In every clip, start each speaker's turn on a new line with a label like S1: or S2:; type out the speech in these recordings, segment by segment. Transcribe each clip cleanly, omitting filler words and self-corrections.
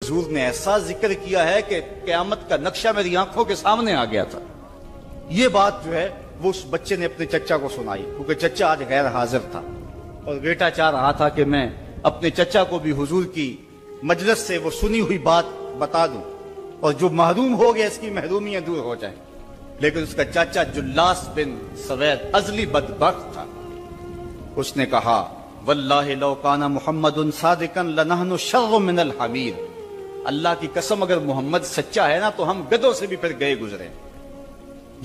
S1: حضور نے ایسا ذکر کیا ہے کہ قیامت کا نقشہ میری آنکھوں کے سامنے آ گیا تھا۔ یہ بات جو ہے وہ اس بچے نے اپنے چچا کو سنائی، کیونکہ چچا آج غیر حاضر تھا اور بیٹا چاہ رہا تھا کہ میں اپنے چچا کو بھی حضور کی مجلس سے وہ سنی ہوئی بات بتا دوں اور جو محروم ہو گیا اس کی محرومیاں دور ہو جائیں۔ لیکن اس کا چاچا جلاس بن سوید ازلی بدبخت تھا۔ اس نے کہا واللہ لو کان محمد صادقا لنحن شر من الحمیر، اللہ کی قسم اگر محمد سچا ہے نا تو ہم گدھوں سے بھی پھر گئے گزرے۔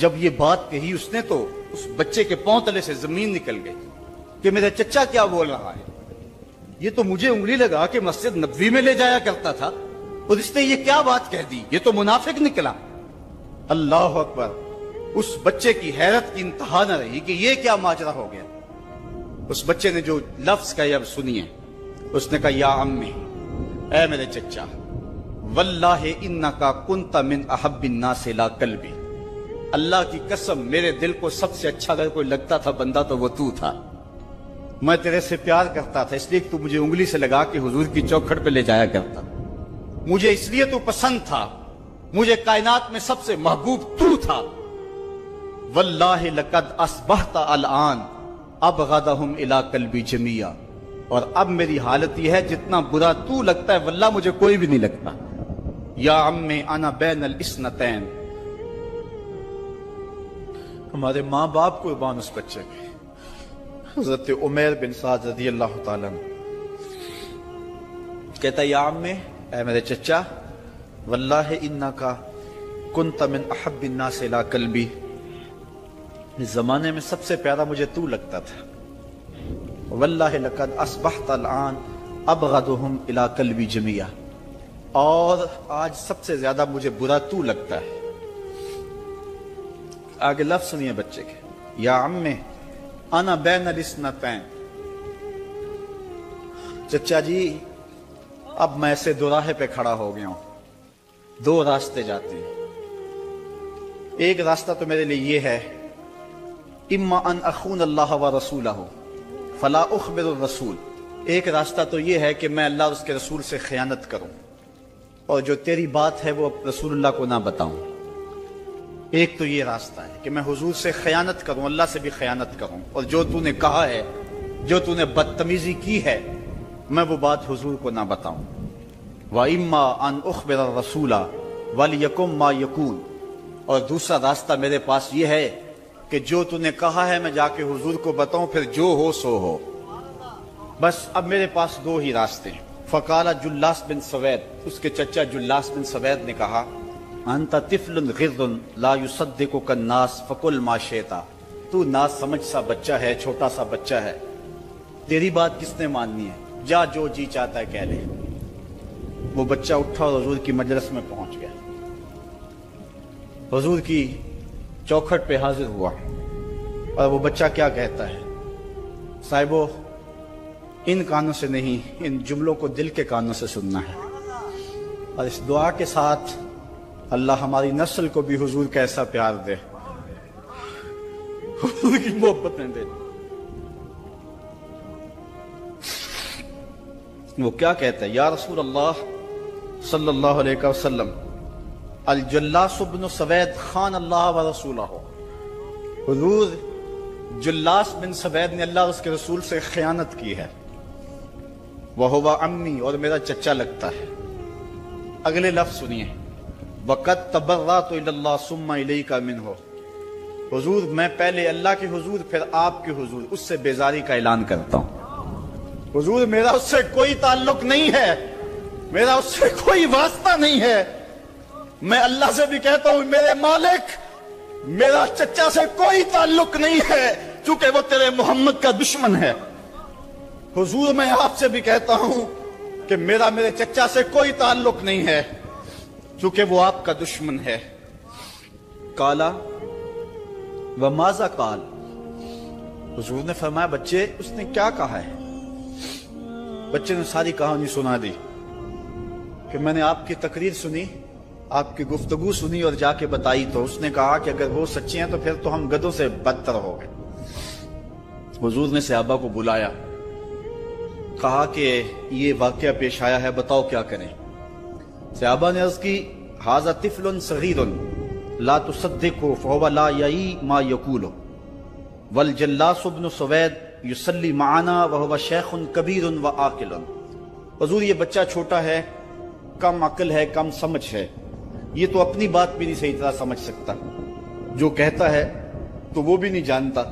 S1: جب یہ بات کہی اس نے تو اس بچے کے پاؤں تلے سے زمین نکل گئی کہ میرا چچا کیا بول رہا ہے، یہ تو مجھے انگلی لگا کہ مسجد نبوی میں لے جایا کرتا تھا اور اس نے یہ کیا بات کہہ دی، یہ تو منافق نکلا۔ اللہ اکبر، اس بچے کی حیرت کی انتہا نہ رہی کہ یہ کیا ماجرا ہو گیا۔ اس بچے نے جو لفظ کہا اب سنیے، اس نے کہا یا امی، اے میرے چچا، واللہ انکا کنت من احب الناس لا قلبی، اللہ کی قسم میرے دل کو سب سے اچھا اگر کوئی لگتا تھا بندہ تو وہ تو تھا۔ میں تیرے سے پیار کرتا تھا اس لیے کہ تو مجھے انگلی سے لگا کے حضور کی چوکھٹ پہ لے جایا کرتا، مجھے اس لیے تو پسند تھا، مجھے کائنات میں سب سے محبوب تو تھا۔ واللہ لقد اصبحت الان ابغضهم الی قلبی جمیعا، اور اب میری حالت یہ ہے جتنا برا تو لگتا ہے واللہ مجھے کوئی بھی نہیں لگتا۔ یا عمی انا بین الاثنتین، ہمارے ماں باپ قربان اس بچے کے۔ حضرت عمیر بن سعد رضی اللہ تعالیٰ عنہ کہتا ہے یا عمی، اے میرے چچا، واللہ انکا کنت من احب الناس الی قلبی، اس زمانے میں سب سے پیارا مجھے تو لگتا تھا۔ واللہ لقد اصبحت الان ابغضهم الی قلبی جمیعا، اور آج سب سے زیادہ مجھے برا تو لگتا ہے۔ آگے لفظ سنیے بچے کے، یا عمی انا بین الاثنتین، چچا جی اب میں ایسے دو راہے پہ کھڑا ہو گیا ہوں، دو راستے جاتے ہیں۔ ایک راستہ تو میرے لیے یہ ہے، اما ان اخون اللہ و رسولہ فلا اخبر الرسول، ایک راستہ تو یہ ہے کہ میں اللہ اور اس کے رسول سے خیانت کروں اور جو تیری بات ہے وہ رسول اللہ کو نہ بتاؤں۔ ایک تو یہ راستہ ہے کہ میں حضور سے خیانت کروں، اللہ سے بھی خیانت کروں، اور جو تو نے کہا ہے، جو تو نے بدتمیزی کی ہے، میں وہ بات حضور کو نہ بتاؤں۔ وَإِمَّا أَنْ أُخْبِرَ الرَّسُولَ وَلْيَكُمْ مَا يَكُونُ، اور دوسرا راستہ میرے پاس یہ ہے کہ جو تو نے کہا ہے میں جا کے حضور کو بتاؤں، پھر جو ہو سو ہو۔ بس اب میرے پاس دو ہی راستے ہیں۔ فقال جلاس بن سوید، اس کے چچا جلاس بن سوید نے کہا انت طفل غض لا يصدقك الناس فقل ما شئت، تو نا سمجھ سا بچہ ہے، چھوٹا سا بچہ ہے، تیری بات کس نے ماننی ہے، جا جو جی چاہتا ہے کہہ لے۔ وہ بچہ اٹھا اور حضور کی مجلس میں پہنچ گیا، حضور کی چوکھٹ پہ حاضر ہوا، اور وہ بچہ کیا کہتا ہے، صاحبو ان کانوں سے نہیں، ان جملوں کو دل کے کانوں سے سننا ہے، اور اس دعا کے ساتھ اللہ ہماری نسل کو بھی حضور کا ایسا پیار دے، حضور کی محبت میں دے۔ وہ کیا کہتا ہے، یا رسول اللہ صلی اللہ علیہ وسلم، الجلاس بن سوید خان اللہ و رسولہ، حضور جلاس بن سوید نے اللہ اور اس کے رسول سے خیانت کی ہے، وَهُوَ عَمِّي، اور میرا چچا لگتا ہے۔ اگلے لفظ سنیے، وَقَدْ تَبَرَّأْتُ إِلَى اللَّهِ ثُمَّ إِلَيْكَ مِنْهُ، حضور میں پہلے اللہ کے حضور پھر آپ کے حضور اس سے بیزاری کا اعلان کرتا ہوں۔ حضور میرا اس سے کوئی تعلق نہیں ہے، میرا اس سے کوئی واسطہ نہیں ہے، میں اللہ سے بھی کہتا ہوں میرے مالک، میرا چچا سے کوئی تعلق نہیں ہے چونکہ وہ تیرے محمد کا دشمن ہے۔ حضور میں آپ سے بھی کہتا ہوں کہ میرا میرے چچا سے کوئی تعلق نہیں ہے چونکہ وہ آپ کا دشمن ہے۔ کالا وماذا قال، حضور نے فرمایا بچے اس نے کیا کہا ہے؟ بچے نے ساری کہانی سنا دی کہ میں نے آپ کی تقریر سنی، آپ کی گفتگو سنی اور جا کے بتائی، تو اس نے کہا کہ اگر وہ سچے ہیں تو پھر تو ہم گدھوں سے بدتر ہو گئے۔ حضور نے صحابہ کو بلایا، کہا کہ یہ واقعہ پیش آیا ہے، بتاؤ کیا کریں۔ صحابہ نے عرض کی ھذا طفل صغیر لا تصدقه فهو لا یعی ما یقول والجلاس بن سوید یصلی معنا وهو شیخ کبیر وعاقل. حضور یہ بچہ چھوٹا ہے، کم عقل ہے، کم سمجھ ہے، یہ تو اپنی بات بھی نہیں صحیح طرح سمجھ سکتا، جو کہتا ہے تو وہ بھی نہیں جانتا.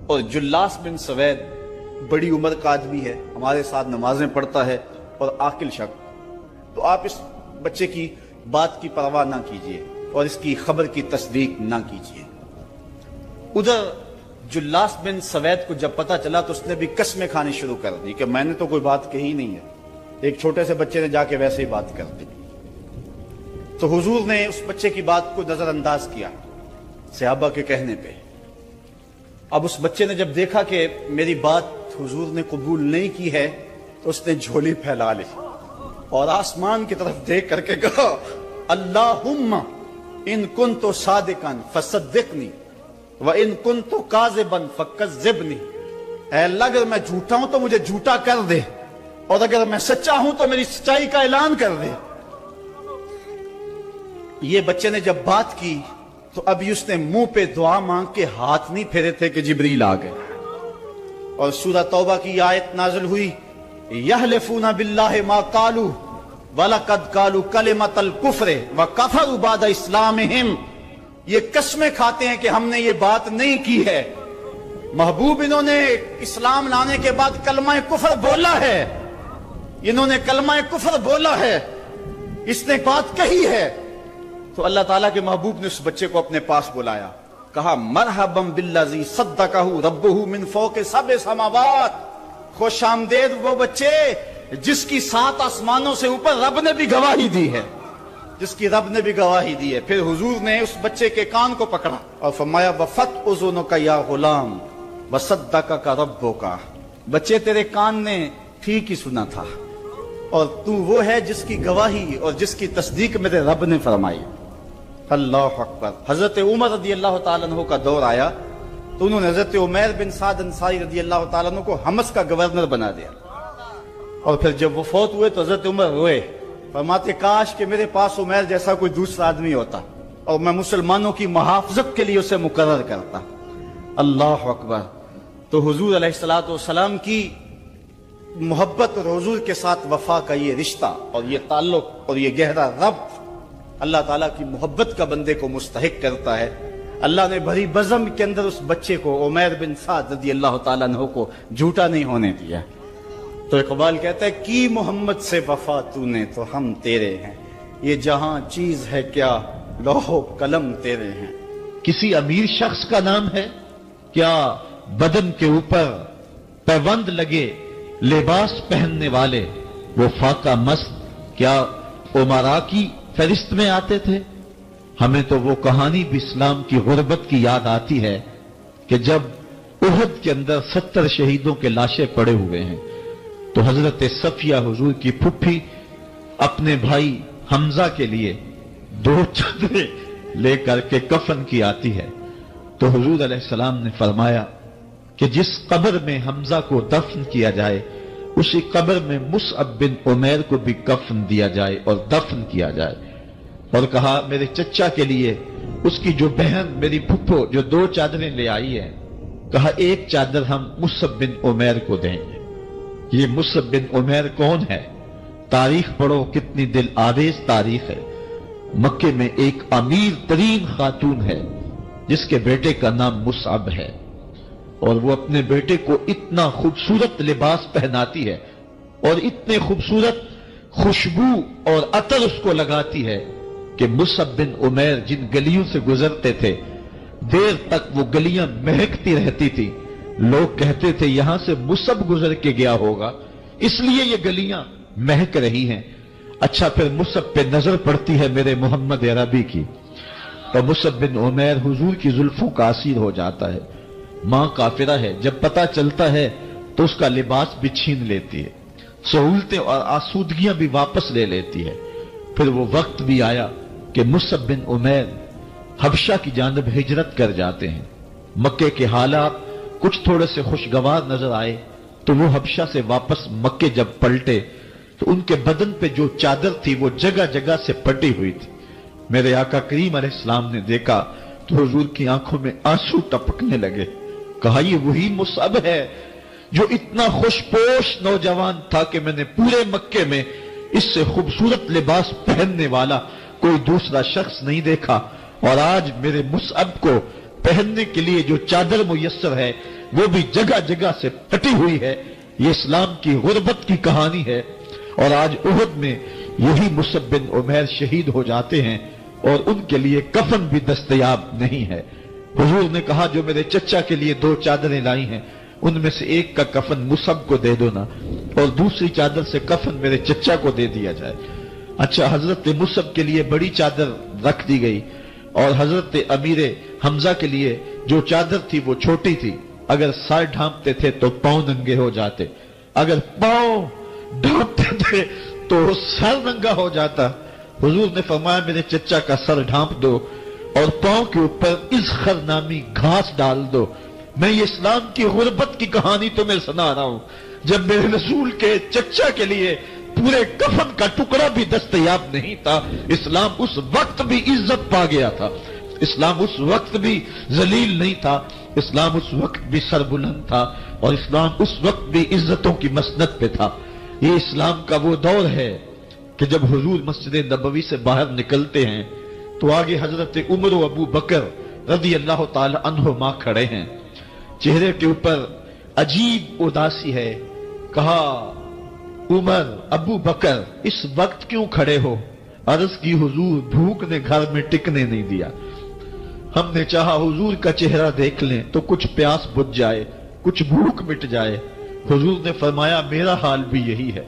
S1: اور جلاس بن سوید بڑی عمر کا آدمی ہے، ہمارے ساتھ نمازیں پڑھتا ہے اور عاقل شخص. تو آپ اس بچے کی بات کی پرواہ نہ کیجیے اور اس کی خبر کی تصدیق نہ کیجیے. ادھر جلاس بن سوید کو جب پتا چلا تو اس نے بھی قسمیں کھانی شروع کر دی کہ میں نے تو کوئی بات کہی نہیں ہے. ایک چھوٹے سے بچے نے جا کے ویسے ہی بات کر دی. تو حضور نے اس بچے کی بات کو نظر انداز کیا صحابہ کے کہنے پہ. اب اس بچے نے جب دیکھا کہ میری بات حضور نے قبول نہیں کی ہے تو اس نے جھولی پھیلا لی اور آسمان کی طرف دیکھ کر کے کہا اللہم ان کنت صادقا فصدقنی وان کنت کاذبا فکذبنی. اے اللہ اگر میں جھوٹا ہوں تو مجھے جھوٹا کر دے اور اگر میں سچا ہوں تو میری سچائی کا اعلان کر دے. یہ بچے نے جب بات کی تو ابھی اس نے منہ پہ دعا مانگ کے ہاتھ نہیں پھیرے تھے کہ جبریل آ گئے اور سورہ توبہ کی آیت نازل ہوئی یحلفون باللہ ما قالوا وَلَقَدْ قَالُوا كَلِمَةَ الْكُفْرِ وَكَفَرُوا بَعْدَ إِسْلَامِهِمْ. یہ قسمیں کھاتے ہیں کہ ہم نے یہ بات نہیں کی ہے. محبوب انہوں نے اسلام لانے کے بعد کلمہ کفر بولا ہے، انہوں نے کلمہ کفر بولا ہے، اس نے بات کہی ہے. تو اللہ تعالیٰ کے محبوب نے اس بچے کو اپنے پاس بلایا، کہا مرحبا بالذی صدقہ ربہ من فوق سبع سماوات. خوش آمدید وہ بچے جس کی 7 آسمانوں سے اوپر رب نے بھی گواہی دی ہے، جس کی رب نے بھی گواہی دی ہے. پھر حضور نے اس بچے کے کان کو پکڑا اور فرمایا وفت اذنک یا غلام وصدقک ربک. بچے تیرے کان نے ٹھیک ہی سنا تھا اور تو وہ ہے جس کی گواہی اور جس کی تصدیق میرے رب نے فرمائی. اللہ اکبر. حضرت عمر رضی اللہ تعالیٰ عنہ کا دور آیا تو انہوں نے حضرت عمیر بن سعد انصاری رضی اللہ تعالیٰ عنہ کو حمص کا گورنر بنا دیا. اور پھر جب وہ فوت ہوئے تو حضرت عمر روئے، فرماتے کاش کہ میرے پاس عمیر جیسا کوئی دوسرا آدمی ہوتا اور میں مسلمانوں کی محافظت کے لیے اسے مقرر کرتا. اللہ اکبر. تو حضور علیہ الصلوۃ والسلام کی محبت اور حضور کے ساتھ وفا کا یہ رشتہ اور یہ تعلق اور یہ گہرا ربط اللہ تعالیٰ کی محبت کا بندے کو مستحق کرتا ہے. اللہ نے بھری بزم کے اندر اس بچے کو عمیر بن سعد رضی اللہ تعالیٰ عنہ کو جھوٹا نہیں ہونے دیا. تو اقبال کہتا ہے کی محمد سے وفا تو نے تو ہم تیرے ہیں، یہ جہاں چیز ہے کیا لوح و قلم تیرے ہیں.
S2: کسی امیر شخص کا نام ہے کیا بدن کے اوپر پیوند لگے لباس پہننے والے وہ فاقہ مست کیا امراء کی فہرست میں آتے تھے؟ ہمیں تو وہ کہانی بھی اسلام کی غربت کی یاد آتی ہے کہ جب احد کے اندر 70 شہیدوں کے لاشیں پڑے ہوئے ہیں تو حضرت صفیہ حضور کی پھپھی اپنے بھائی حمزہ کے لیے 2 چادریں لے کر کے کفن کی آتی ہے. تو حضور علیہ السلام نے فرمایا کہ جس قبر میں حمزہ کو دفن کیا جائے اسی قبر میں مصعب بن عمیر کو بھی کفن دیا جائے اور دفن کیا جائے. اور کہا میرے چچا کے لیے اس کی جو بہن میری پھپھو جو 2 چادریں لے آئی ہے، کہا 1 چادر ہم مصعب بن عمیر کو دیں گے. یہ مصعب بن عمیر کون ہے؟ تاریخ پڑھو کتنی دل آویز تاریخ ہے. مکے میں ایک امیر ترین خاتون ہے جس کے بیٹے کا نام مصعب ہے اور وہ اپنے بیٹے کو اتنا خوبصورت لباس پہناتی ہے اور اتنے خوبصورت خوشبو اور عطر اس کو لگاتی ہے کہ مصعب بن عمیر جن گلیوں سے گزرتے تھے دیر تک وہ گلیاں مہکتی رہتی تھی. لوگ کہتے تھے یہاں سے مصعب گزر کے گیا ہوگا اس لیے یہ گلیاں مہک رہی ہیں. اچھا پھر مصعب پہ نظر پڑتی ہے میرے محمد عربی کی تو مصعب بن عمیر حضور کی زلفوں کا اسیر ہو جاتا ہے. ماں کافرہ ہے، جب پتہ چلتا ہے تو اس کا لباس بھی چھین لیتی ہے، سہولتیں اور آسودگیاں بھی واپس لے لیتی ہے. پھر وہ وقت بھی آیا کہ مصعب بن عمیر حبشہ کی جانب ہجرت کر جاتے ہیں. مکے کے حالات کچھ تھوڑے سے خوشگوار نظر آئے تو وہ حبشہ سے واپس مکے جب پلٹے تو ان کے بدن پہ جو چادر تھی وہ جگہ جگہ سے پٹی ہوئی تھی۔ میرے آقا کریم علیہ السلام نے دیکھا تو حضور کی آنکھوں میں آنسو ٹپکنے لگے۔ کہا یہ وہی مصعب ہے جو اتنا خوش پوش نوجوان تھا کہ میں نے پورے مکے میں اس سے خوبصورت لباس پہننے والا کوئی دوسرا شخص نہیں دیکھا، اور آج میرے مصعب کو پہننے کے لیے جو چادر میسر ہے وہ بھی جگہ جگہ سے پٹی ہوئی ہے۔ یہ اسلام کی غربت کی کہانی ہے، اور آج احد میں یہی مصعب بن عمیر شہید ہو جاتے ہیں اور ان کے لیے کفن بھی دستیاب نہیں ہے۔ حضور نے کہا جو میرے چچا کے لیے 2 چادریں لائی ہیں ان میں سے ایک کا کفن مصعب کو دے دو نا، اور دوسری چادر سے کفن میرے چچا کو دے دیا جائے۔ اچھا، حضرت مصعب کے لیے بڑی چادر رکھ دی گئی، اور حضرت امیر حمزہ کے لیے جو چادر تھی وہ چھوٹی تھی، اگر سر ڈھانپتے تھے تو پاؤں ننگے ہو جاتے، اگر پاؤں ڈھانپتے تھے تو سر ننگا ہو جاتا۔ حضور نے فرمایا میرے چچا کا سر ڈھانپ دو اور پاؤں کے اوپر اذخر نامی گھاس ڈال دو۔ میں یہ اسلام کی غربت کی کہانی تمہیں سنا رہا ہوں، جب میرے رسول کے چچا کے لیے پورے کفن کا ٹکڑا بھی دستیاب نہیں تھا، اسلام اس وقت بھی عزت پا گیا تھا، اسلام اس وقت بھی ذلیل نہیں تھا، اسلام اس وقت بھی سربلند تھا، اور اسلام اس وقت بھی عزتوں کی مسند پہ تھا۔ یہ اسلام کا وہ دور ہے کہ جب حضور مسجد نبوی سے باہر نکلتے ہیں تو آگے حضرت عمر و ابو بکر رضی اللہ تعالی عنہما کھڑے ہیں، چہرے کے اوپر عجیب اداسی ہے۔ کہا عمر، ابو بکر اس وقت کیوں کھڑے ہو؟ عرض کی حضور بھوک نے گھر میں ٹکنے نہیں دیا، ہم نے چاہا حضور کا چہرہ دیکھ لیں تو کچھ پیاس بجھ جائے، کچھ بھوک مٹ جائے۔ حضور نے فرمایا میرا حال بھی یہی ہے،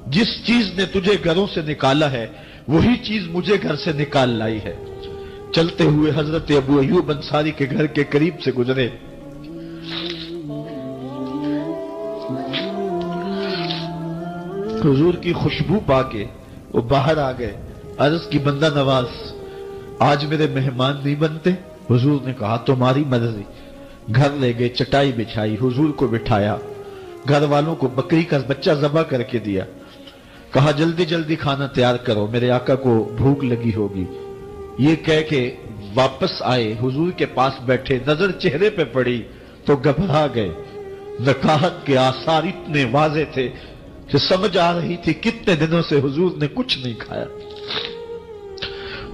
S2: جس چیز نے تجھے گھروں سے نکالا ہے وہی چیز مجھے گھر سے نکال لائی ہے۔ چلتے ہوئے حضرت ابو ایوب انصاری کے گھر کے قریب سے گزرے، حضور کی خوشبو پا کے وہ باہر آ گئے۔ عرض کی بندہ نواز آج میرے مہمان نہیں بنتے؟ حضور نے کہا تمہاری مرضی۔ گھر لے گئے، چٹائی بچھائی، حضور کو بٹھایا، گھر والوں کو بکری کا بچہ ذبح کر کے دیا، کہا جلدی جلدی کھانا تیار کرو، میرے آقا کو بھوک لگی ہوگی۔ یہ کہہ کے واپس آئے، حضور کے پاس بیٹھے، نظر چہرے پہ پڑی تو گھبرا گئے۔ نکاحت کے آثار اتنے واضح تھے کہ سمجھ آ رہی تھی کتنے دنوں سے حضور نے کچھ نہیں کھایا۔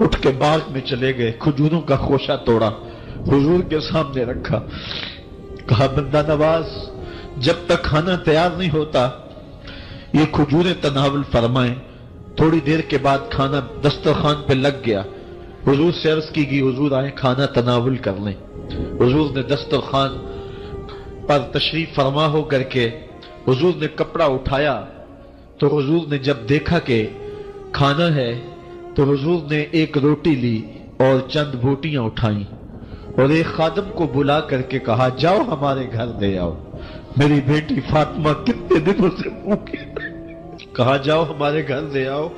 S2: اٹھ کے باغ میں چلے گئے، کھجوروں کا خوشہ توڑا، حضور کے سامنے رکھا، کہا بندہ نواز جب تک کھانا تیار نہیں ہوتا یہ کھجوریں تناول فرمائیں۔ تھوڑی دیر کے بعد کھانا دسترخوان پہ لگ گیا، حضور سے عرض کی گئی حضور آئے کھانا تناول کر لیں۔ حضور نے دسترخوان پر تشریف فرما ہو کر کے حضور نے کپڑا اٹھایا تو حضور نے جب دیکھا کہ کھانا ہے تو حضور نے ایک روٹی لی اور چند بوٹیاں اٹھائیں اور ایک خادم کو بلا کر کے کہا جاؤ ہمارے گھر دے آؤ، میری بیٹی فاطمہ کتنے دنوں سے بھوکی، کہا جاؤ ہمارے گھر دے آؤ،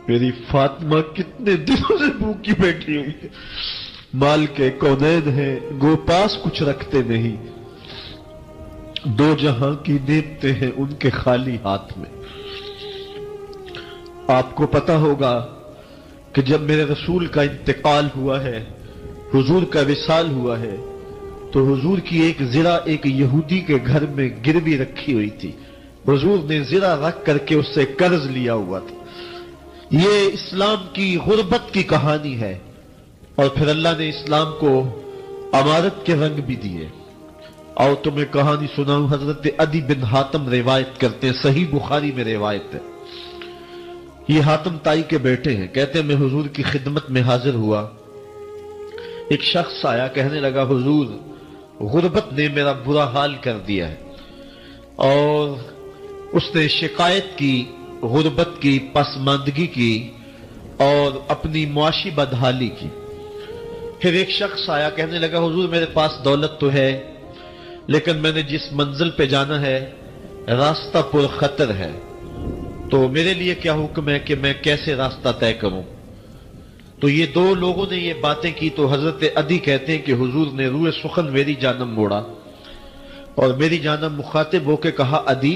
S2: میری فاطمہ کتنے دنوں سے بھوکی بیٹھی ہوئی ہے، مال کے کونین ہیں گو پاس کچھ رکھتے نہیں، 2 جہاں کی نعمتیں ہیں ان کے خالی ہاتھ میں۔ آپ کو پتا ہوگا کہ جب میرے رسول کا انتقال ہوا ہے، حضور کا وصال ہوا ہے، تو حضور کی ایک زرہ ایک یہودی کے گھر میں گروی رکھی ہوئی تھی، حضور نے زرہ رکھ کر کے اس سے قرض لیا ہوا تھا۔ یہ اسلام کی غربت کی کہانی ہے، اور پھر اللہ نے اسلام کو امارت کے رنگ بھی دیے۔ اور تمہیں کہانی سناؤں، حضرت عدی بن حاتم روایت کرتے ہیں، صحیح بخاری میں روایت ہے، یہ حاتم تائی کے بیٹے ہیں، کہتے ہیں میں حضور کی خدمت میں حاضر ہوا، ایک شخص آیا کہنے لگا حضور غربت نے میرا برا حال کر دیا ہے، اور اس نے شکایت کی، غربت کی، پسماندگی کی اور اپنی معاشی بدحالی کی۔ پھر ایک شخص آیا کہنے لگا حضور میرے پاس دولت تو ہے لیکن میں نے جس منزل پہ جانا ہے راستہ پر خطر ہے، تو میرے لیے کیا حکم ہے کہ میں کیسے راستہ طے کروں؟ تو یہ 2 لوگوں نے یہ باتیں کی تو حضرت عدی کہتے ہیں کہ حضور نے روئے سخن میری جانب موڑا اور میری جانب مخاطب ہو کے کہا عدی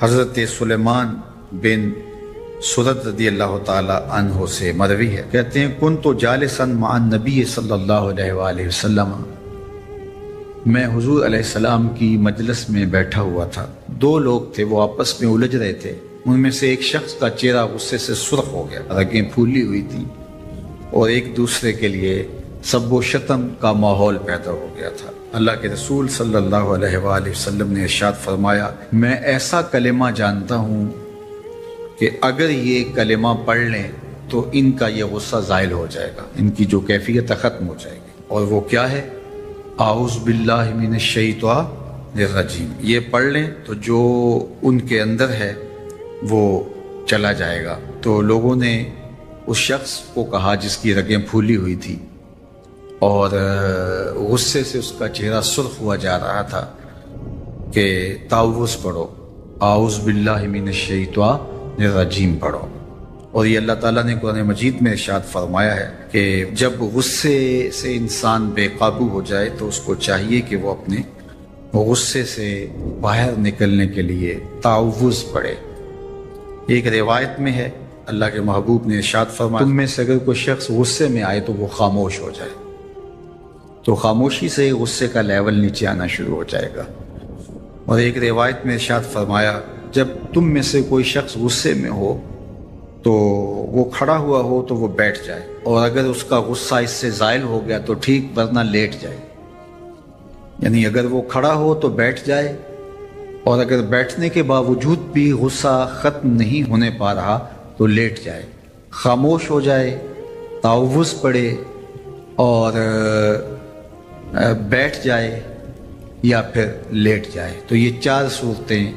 S1: حضرت سلیمان بن سرد رضی اللہ تعالی عنہ سے مروی ہے، کہتے ہیں کنت جالسا مع النبی صلی اللہ علیہ وآلہ وسلم، میں حضور علیہ السلام کی مجلس میں بیٹھا ہوا تھا، دو لوگ تھے، وہ آپس میں الجھ رہے تھے، ان میں سے ایک شخص کا چہرہ غصے سے سرخ ہو گیا، رگیں پھولی ہوئی تھیں، اور ایک دوسرے کے لیے سب و شتم کا ماحول پیدا ہو گیا تھا۔ اللہ کے رسول صلی اللہ علیہ وآلہ وسلم نے ارشاد فرمایا، میں ایسا کلمہ جانتا ہوں کہ اگر یہ کلمہ پڑھ لیں تو ان کا یہ غصہ زائل ہو جائے گا، ان کی جو کیفیت ختم ہو جائے گی، اور وہ کیا ہے؟ اعوذ باللہ من الشیطان الرجیم، یہ پڑھ لیں تو جو ان کے اندر ہے وہ چلا جائے گا۔ تو لوگوں نے اس شخص کو کہا جس کی رگیں پھولی ہوئی تھی اور غصے سے اس کا چہرہ سرخ ہوا جا رہا تھا کہ تعوذ پڑھو، اعوذ باللہ من الشیطان الرجیم پڑھو۔ اور یہ اللہ تعالیٰ نے قرآن مجید میں ارشاد فرمایا ہے کہ جب غصے سے انسان بے قابو ہو جائے تو اس کو چاہیے کہ وہ اپنے غصے سے باہر نکلنے کے لیے تعوذ پڑھے۔ ایک روایت میں ہے اللہ کے محبوب نے ارشاد فرمایا، تم میں سے اگر کوئی شخص غصے میں آئے تو وہ خاموش ہو جائے، تو خاموشی سے غصے کا لیول نیچے آنا شروع ہو جائے گا۔ اور ایک روایت میں ارشاد فرمایا، جب تم میں سے کوئی شخص غصے میں ہو تو وہ کھڑا ہوا ہو تو وہ بیٹھ جائے، اور اگر اس کا غصہ اس سے زائل ہو گیا تو ٹھیک، ورنہ لیٹ جائے۔ یعنی اگر وہ کھڑا ہو تو بیٹھ جائے، اور اگر بیٹھنے کے باوجود بھی غصہ ختم نہیں ہونے پا رہا تو لیٹ جائے، خاموش ہو جائے، تعوذ پڑھے اور بیٹھ جائے یا پھر لیٹ جائے۔ تو یہ چار صورتیں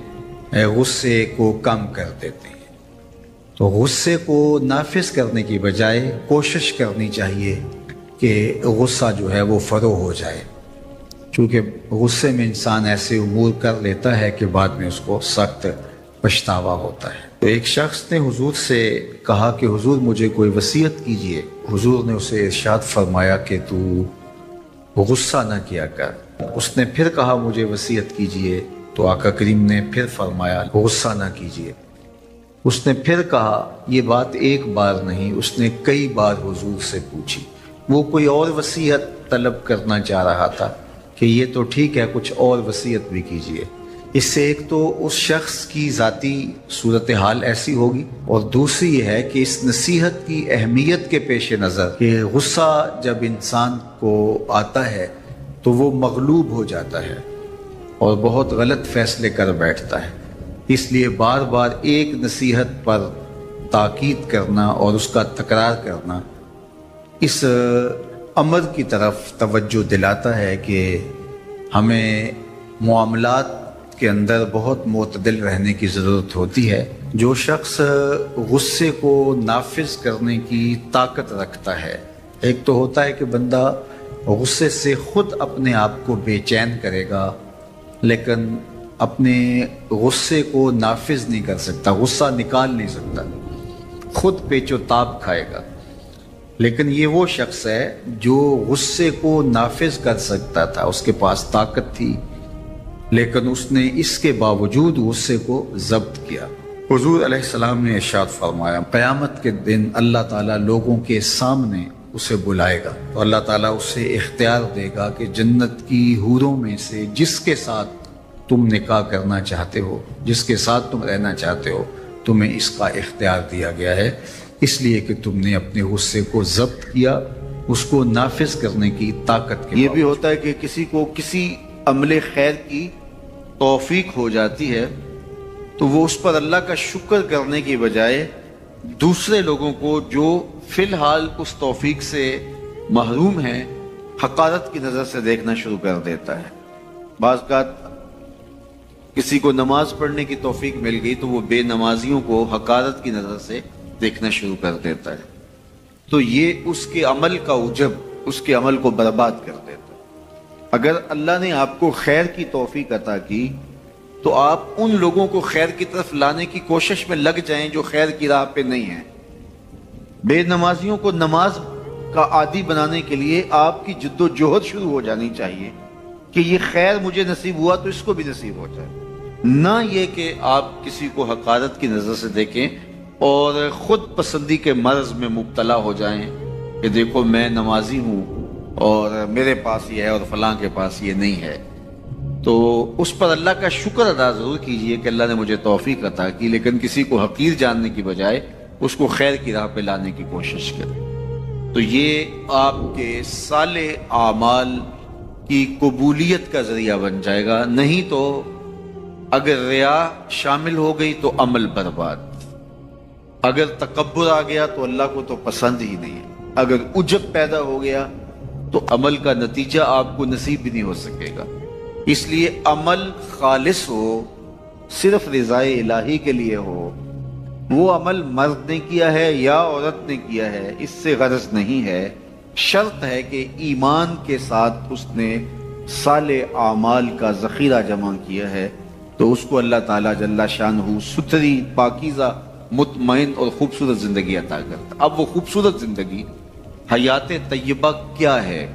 S1: غصے کو کم کر دیتے ہیں۔ تو غصے کو نافذ کرنے کی بجائے کوشش کرنی چاہیے کہ غصہ جو ہے وہ فروغ ہو جائے، چونکہ غصے میں انسان ایسے امور کر لیتا ہے کہ بعد میں اس کو سخت پچھتاوا ہوتا ہے۔ تو ایک شخص نے حضور سے کہا کہ حضور مجھے کوئی وصیت کیجئے۔ حضور نے اسے ارشاد فرمایا کہ تو غصہ نہ کیا کر۔ اس نے پھر کہا مجھے وصیت کیجئے، تو آقا کریم نے پھر فرمایا غصہ نہ کیجئے۔ اس نے پھر کہا، یہ بات ایک بار نہیں، اس نے کئی بار حضور سے پوچھی۔ وہ کوئی اور وصیت طلب کرنا چاہ رہا تھا کہ یہ تو ٹھیک ہے، کچھ اور وصیت بھی کیجئے۔ اس سے ایک تو اس شخص کی ذاتی صورتحال ایسی ہوگی، اور دوسری یہ ہے کہ اس نصیحت کی اہمیت کے پیش نظر کہ غصہ جب انسان کو آتا ہے تو وہ مغلوب ہو جاتا ہے اور بہت غلط فیصلے کر بیٹھتا ہے، اس لیے بار بار ایک نصیحت پر تاکید کرنا اور اس کا تکرار کرنا اس امر کی طرف توجہ دلاتا ہے کہ ہمیں معاملات کے اندر بہت معتدل رہنے کی ضرورت ہوتی ہے۔ جو شخص غصے کو نافذ کرنے کی طاقت رکھتا ہے، ایک تو ہوتا ہے کہ بندہ غصے سے خود اپنے آپ کو بے چین کرے گا، لیکن اپنے غصے کو نافذ نہیں کر سکتا، غصہ نکال نہیں سکتا، خود پیچ و تاب کھائے گا۔ لیکن یہ وہ شخص ہے جو غصے کو نافذ کر سکتا تھا، اس کے پاس طاقت تھی، لیکن اس نے اس کے باوجود غصے کو ضبط کیا۔ حضور علیہ السلام نے ارشاد فرمایا، قیامت کے دن اللہ تعالیٰ لوگوں کے سامنے اسے بلائے گا، تو اللہ تعالیٰ اسے اختیار دے گا کہ جنت کی حوروں میں سے جس کے ساتھ تم نکاح کرنا چاہتے ہو، جس کے ساتھ تم رہنا چاہتے ہو، تمہیں اس کا اختیار دیا گیا ہے، اس لیے کہ تم نے اپنے غصے کو ضبط کیا، اس کو نافذ کرنے کی طاقت کے۔ یہ بھی ہوتا ہے کہ کسی کو کسی عمل خیر کی توفیق ہو جاتی ہے تو وہ اس پر اللہ کا شکر کرنے کی بجائے دوسرے لوگوں کو جو فی الحال اس توفیق سے محروم ہیں حقارت کی نظر سے دیکھنا شروع کر دیتا ہے۔ بعض اوقات کسی کو نماز پڑھنے کی توفیق مل گئی تو وہ بے نمازیوں کو حقارت کی نظر سے دیکھنا شروع کر دیتا ہے، تو یہ اس کے عمل کا عجب اس کے عمل کو برباد کر دیتا ہے۔ اگر اللہ نے آپ کو خیر کی توفیق عطا کی تو آپ ان لوگوں کو خیر کی طرف لانے کی کوشش میں لگ جائیں جو خیر کی راہ پہ نہیں ہیں۔ بے نمازیوں کو نماز کا عادی بنانے کے لیے آپ کی جد و جہد شروع ہو جانی چاہیے کہ یہ خیر مجھے نصیب ہوا تو اس کو بھی نصیب ہو جائے۔ نہ یہ کہ آپ کسی کو حقارت کی نظر سے دیکھیں اور خود پسندی کے مرض میں مبتلا ہو جائیں کہ دیکھو میں نمازی ہوں اور میرے پاس یہ ہے اور فلاں کے پاس یہ نہیں ہے. تو اس پر اللہ کا شکر ادا ضرور کیجئے کہ اللہ نے مجھے توفیق عطا کی، لیکن کسی کو حقیر جاننے کی بجائے اس کو خیر کی راہ پہ لانے کی کوشش کریں. تو یہ آپ کے صالح اعمال کی قبولیت کا ذریعہ بن جائے گا. نہیں تو اگر ریا شامل ہو گئی تو عمل برباد، اگر تکبر آ گیا تو اللہ کو تو پسند ہی نہیں، اگر عجب پیدا ہو گیا تو عمل کا نتیجہ آپ کو نصیب بھی نہیں ہو سکے گا. اس لیے عمل خالص ہو، صرف رضائے الہی کے لیے ہو. وہ عمل مرد نے کیا ہے یا عورت نے کیا ہے اس سے غرض نہیں ہے. شرط ہے کہ ایمان کے ساتھ اس نے صالح اعمال کا ذخیرہ جمع کیا ہے، تو اس کو اللہ تعالیٰ جل شانہ ستھری، پاکیزہ، مطمئن اور خوبصورت زندگی عطا کرتا. اب وہ خوبصورت زندگی حیات طیبہ کیا ہے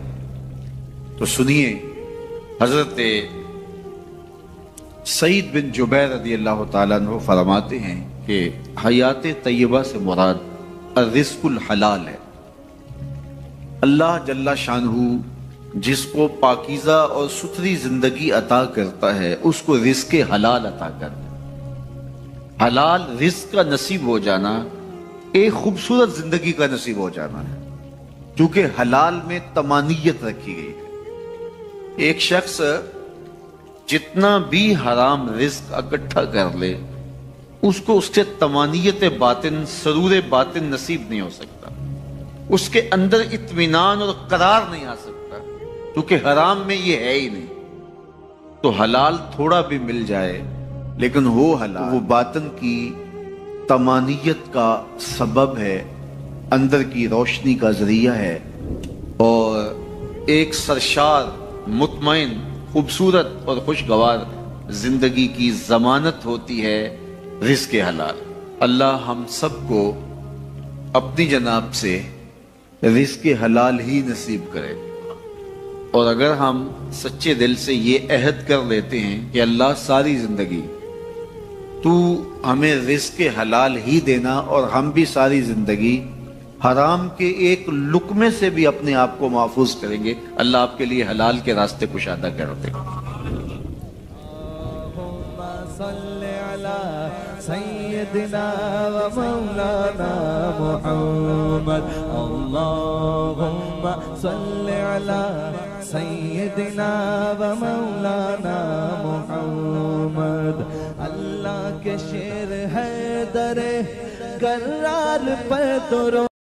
S1: تو سنیے. حضرت سعید بن جبیر رضی اللہ تعالیٰ عنہ فرماتے ہیں کہ حیات طیبہ سے مراد الرزق الحلال ہے. اللہ جل شانہ جس کو پاکیزہ اور ستھری زندگی عطا کرتا ہے اس کو رزق حلال عطا کرتا ہے. حلال رزق کا نصیب ہو جانا ایک خوبصورت زندگی کا نصیب ہو جانا ہے، کیونکہ حلال میں طمانیت رکھی گئی ہے. ایک شخص جتنا بھی حرام رزق اکٹھا کر لے اس کو اس سے طمانیت باطن، سرور باطن نصیب نہیں ہو سکتا. اس کے اندر اطمینان اور قرار نہیں آ سکتا، کیونکہ حرام میں یہ ہے ہی نہیں. تو حلال تھوڑا بھی مل جائے لیکن ہو حلال، وہ باطن کی طمانیت کا سبب ہے، اندر کی روشنی کا ذریعہ ہے، اور ایک سرشار، مطمئن، خوبصورت اور خوشگوار زندگی کی ضمانت ہوتی ہے رزق حلال. اللہ ہم سب کو اپنی جناب سے رزق حلال ہی نصیب کرے. اور اگر ہم سچے دل سے یہ عہد کر لیتے ہیں کہ اللہ ساری زندگی تو ہمیں رزق حلال ہی دینا، اور ہم بھی ساری زندگی حرام کے ایک لقمے سے بھی اپنے آپ کو محفوظ کریں گے، اللہ آپ کے لیے حلال کے راستے کشادہ کر دے.
S3: سیدنا و مولانا محمد، اللہم صل علی سیدنا و مولانا محمد. اللہ کے شعر ہے در کرار پر درود